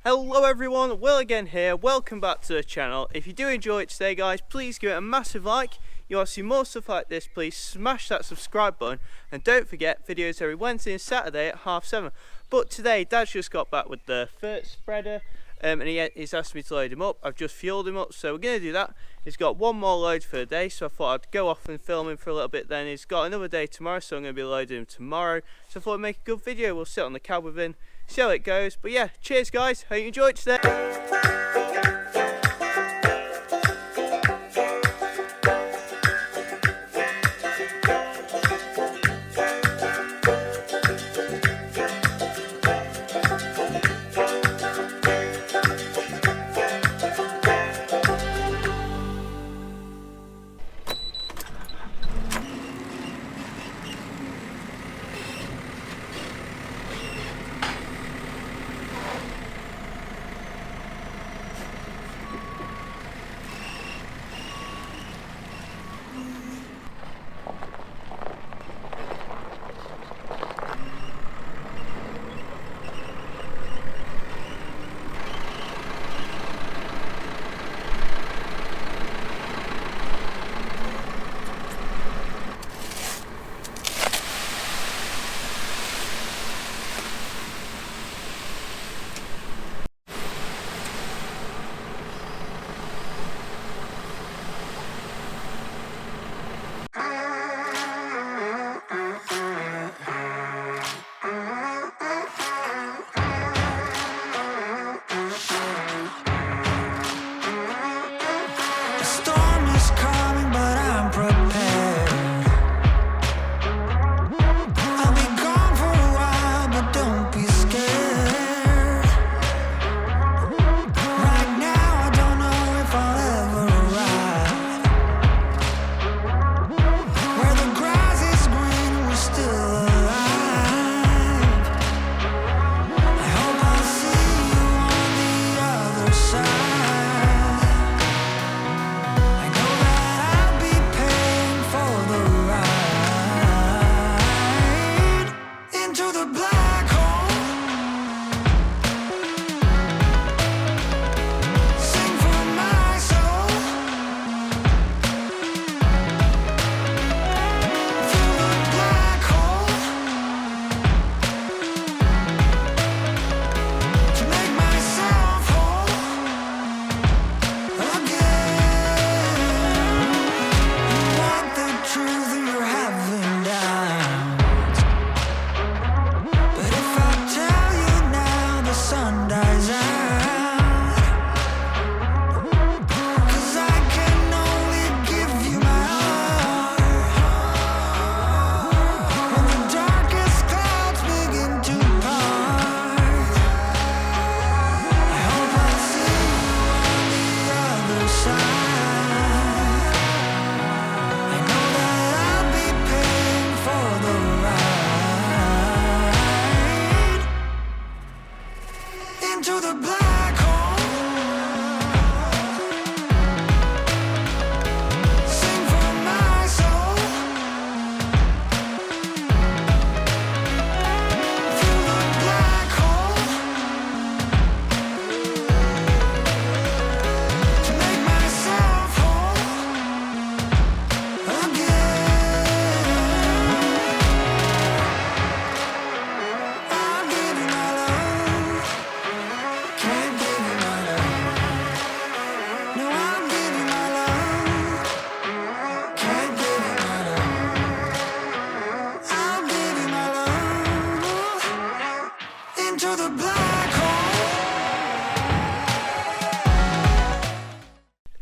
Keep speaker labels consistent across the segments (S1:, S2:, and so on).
S1: Hello everyone, Will again here, welcome back to the channel. If you do enjoy it today guys, please give it a massive like. You want to see more stuff like this, please smash that subscribe button. And don't forget, videos every Wednesday and Saturday at 7:30. But today, Dad's just got back with the fert spreader. And he's asked me to load him up. I've just fueled him up, so we're going to do that. He's got one more load for the day, so I thought I'd go off and film him for a little bit then. He's got another day tomorrow, so I'm going to be loading him tomorrow. So I thought I'd make a good video. We'll sit on the cab with him, see how it goes. But yeah, cheers guys, hope you enjoyed today.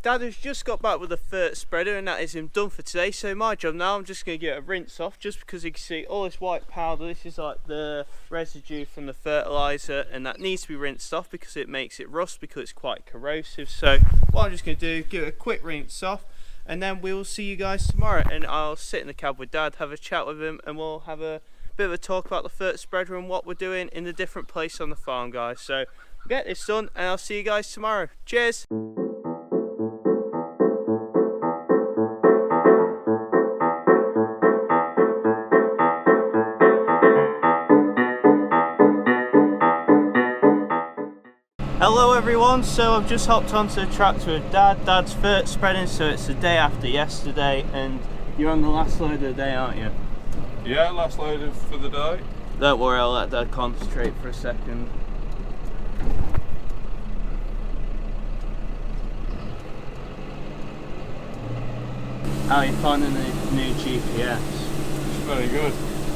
S1: Dad has just got back with the fert spreader and that is him done for today. So my job now, I'm just going to get a rinse off just because you can see all this white powder. This is like the residue from the fertiliser and that needs to be rinsed off because it makes it rust because it's quite corrosive. So what I'm just going to do, give it a quick rinse off and then we will see you guys tomorrow. And I'll sit in the cab with Dad, have a chat with him and we'll have a bit of a talk about the fert spreader and what we're doing in the different places on the farm guys. So we'll get this done and I'll see you guys tomorrow. Cheers! Hello everyone, so I've just hopped onto the tractor with Dad. Dad's fert spreading, so it's the day after yesterday, and you're on the last load of the day, aren't you?
S2: Yeah, last load for the day.
S1: Don't worry, I'll let Dad concentrate for a second. How are you finding the new GPS?
S2: It's very good.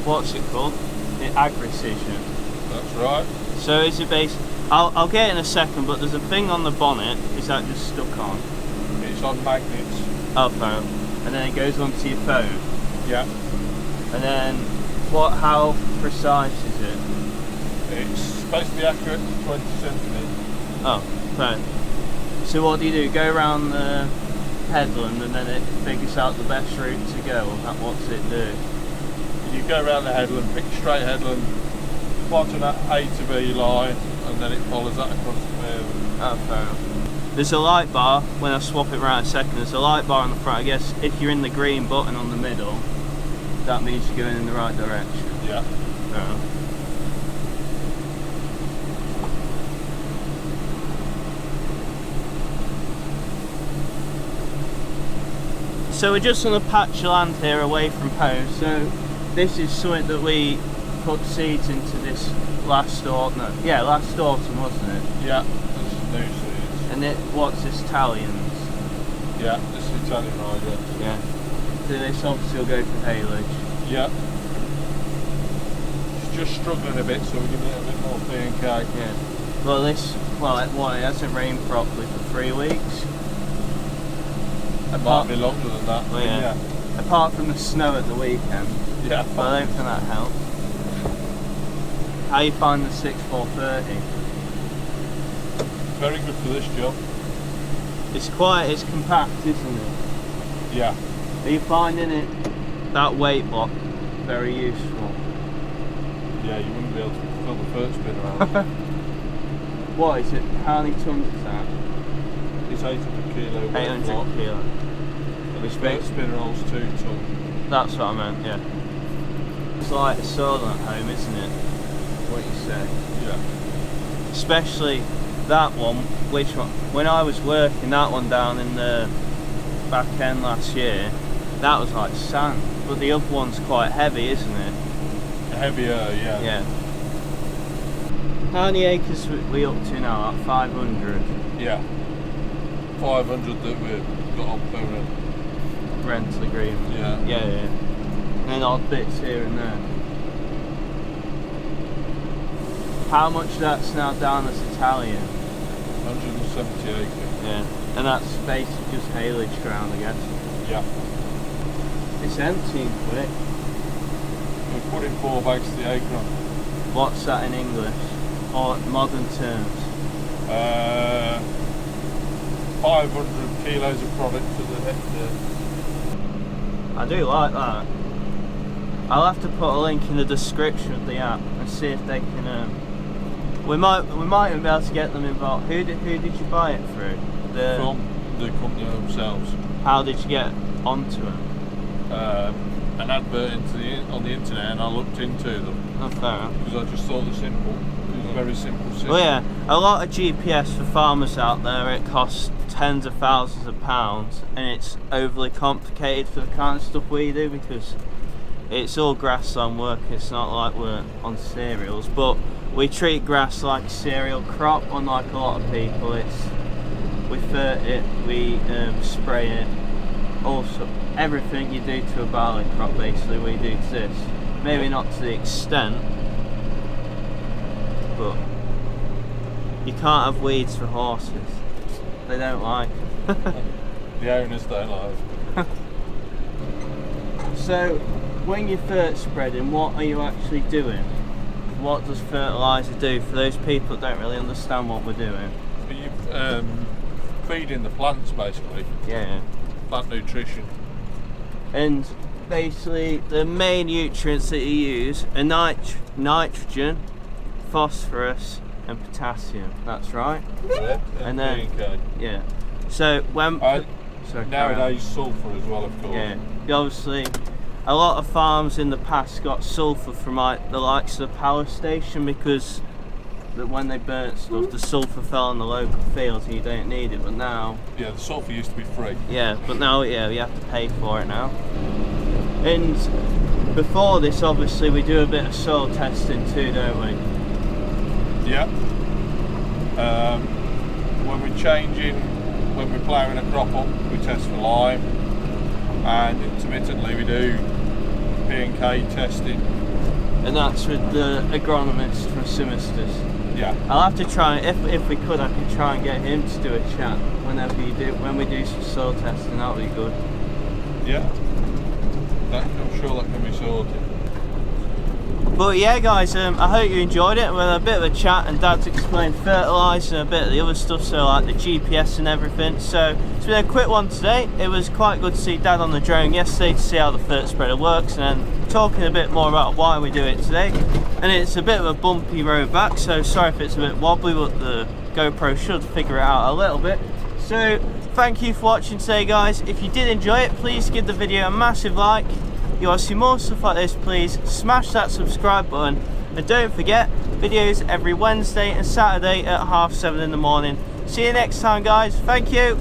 S1: What's it called? The Agricision.
S2: That's right.
S1: So is it based... I'll get it in a second, but there's a thing on the bonnet. Is that just stuck on?
S2: It's on magnets.
S1: Oh, phone. And then it goes onto your phone.
S2: Yeah.
S1: And then, how precise is it?
S2: It's supposed to be accurate to 20 centimetres.
S1: Oh, fine. So what do? Go around the headland and then it figures out the best route to go, or what's it do?
S2: You go around the headland, pick a straight headland, plot an A to B line, and then it follows that across the field.
S1: Oh, fair enough. There's a light bar, when I swap it around in a second, there's a light bar on the front. I guess if you're in the green button on the middle, that means you're going in the right direction.
S2: Yeah.
S1: Fair enough. So we're just on a patch of land here away from home. So this is something that we put seeds into this last autumn. No, yeah, last autumn, wasn't it?
S2: Yeah, this is new seeds.
S1: And what's this, Italians?
S2: Yeah, this is Italian rider.
S1: Yeah. So this obviously will go for haylage.
S2: Yeah. It's just struggling a bit, so we're giving it a bit more P&K.
S1: Yeah. Well, it hasn't rained properly for 3 weeks.
S2: It might be longer than that.
S1: Well, yeah. Apart from the snow at the weekend.
S2: Yeah.
S1: Well, I don't think that helps. How you find the 6430?
S2: Very good for this job.
S1: It's compact, isn't it?
S2: Yeah.
S1: Are you finding it, that weight block, very useful?
S2: Yeah, you wouldn't be able to fill the fert spinner out.
S1: What is it? How many tons is that?
S2: It's 800 kilo.
S1: 800 kilo.
S2: Which fert spinner holds 2 tons.
S1: That's what I meant, yeah. It's like a solar at home, isn't it? What you say?
S2: Yeah.
S1: Especially that one, which one? When I was working that one down in the back end last year, that was like sand. But the other one's quite heavy, isn't it?
S2: Heavier, yeah.
S1: Yeah. How many acres are we up to now? Like 500?
S2: Yeah. 500 that we've got on permanent
S1: rental agreement.
S2: Yeah.
S1: Yeah. And then odd bits here and there. How much that's now down as Italian?
S2: 170 acres.
S1: Yeah. And that's basically just haylage ground, I guess.
S2: Yeah.
S1: It's emptying quick.
S2: We're putting 4 bags to the acre on.
S1: What's that in English? Or modern terms?
S2: 500 kilos of product to the hectare.
S1: I do like that. I'll have to put a link in the description of the app and see if they can. We might even be able to get them involved. Who did you buy it through?
S2: From the company themselves.
S1: How did you get onto them?
S2: An advert on the internet, and I looked into them.
S1: Oh, fair enough.
S2: Because I just thought it was very simple.
S1: Well, yeah, a lot of GPS for farmers out there, it costs tens of thousands of pounds, and it's overly complicated for the kind of stuff we do because it's all grassland work. It's not like we're on cereals, but we treat grass like a cereal crop, unlike a lot of people. We fert it, we spray it, also everything you do to a barley crop basically we do to this. Maybe not to the extent, but you can't have weeds for horses. They don't like it.
S2: The owners don't like it.
S1: So when you're fert spreading, what are you actually doing? What does fertiliser do for those people that don't really understand what we're doing?
S2: You're feeding the plants basically.
S1: Yeah.
S2: Plant nutrition.
S1: And basically the main nutrients that you use are nitrogen, phosphorus and potassium. That's right.
S2: Yeah.
S1: And then
S2: P&K.
S1: yeah. So when
S2: nowadays sulphur as well, of course.
S1: Yeah. Obviously a lot of farms in the past got sulphur from like the likes of the power station because that when they burnt stuff, the sulphur fell on the local fields and you don't need it, but now...
S2: Yeah, the sulphur used to be free.
S1: Yeah, but now, yeah, we have to pay for it now. And before this, obviously, we do a bit of soil testing too, don't we?
S2: Yeah. When we're ploughing a crop up, we test for lime, and intermittently we do P&K testing.
S1: And that's with the agronomist from Simisters.
S2: Yeah.
S1: I'll have to try, if we could, I could try and get him to do a chat when we do some soil testing. That'll be good.
S2: Yeah. I'm sure that can be sorted.
S1: But yeah, guys, I hope you enjoyed it. We had a bit of a chat, and Dad's explained fertiliser and a bit of the other stuff, so like the GPS and everything. So it's been a quick one today. It was quite good to see Dad on the drone yesterday to see how the fert spreader works, and then talking a bit more about why we do it today. And it's a bit of a bumpy road back, so sorry if it's a bit wobbly, but the GoPro should figure it out a little bit. So thank you for watching today, guys. If you did enjoy it, please give the video a massive like. You want to see more stuff like this, please smash that subscribe button, and don't forget, videos every Wednesday and Saturday at 7:30 in the morning. See you next time, guys. Thank you.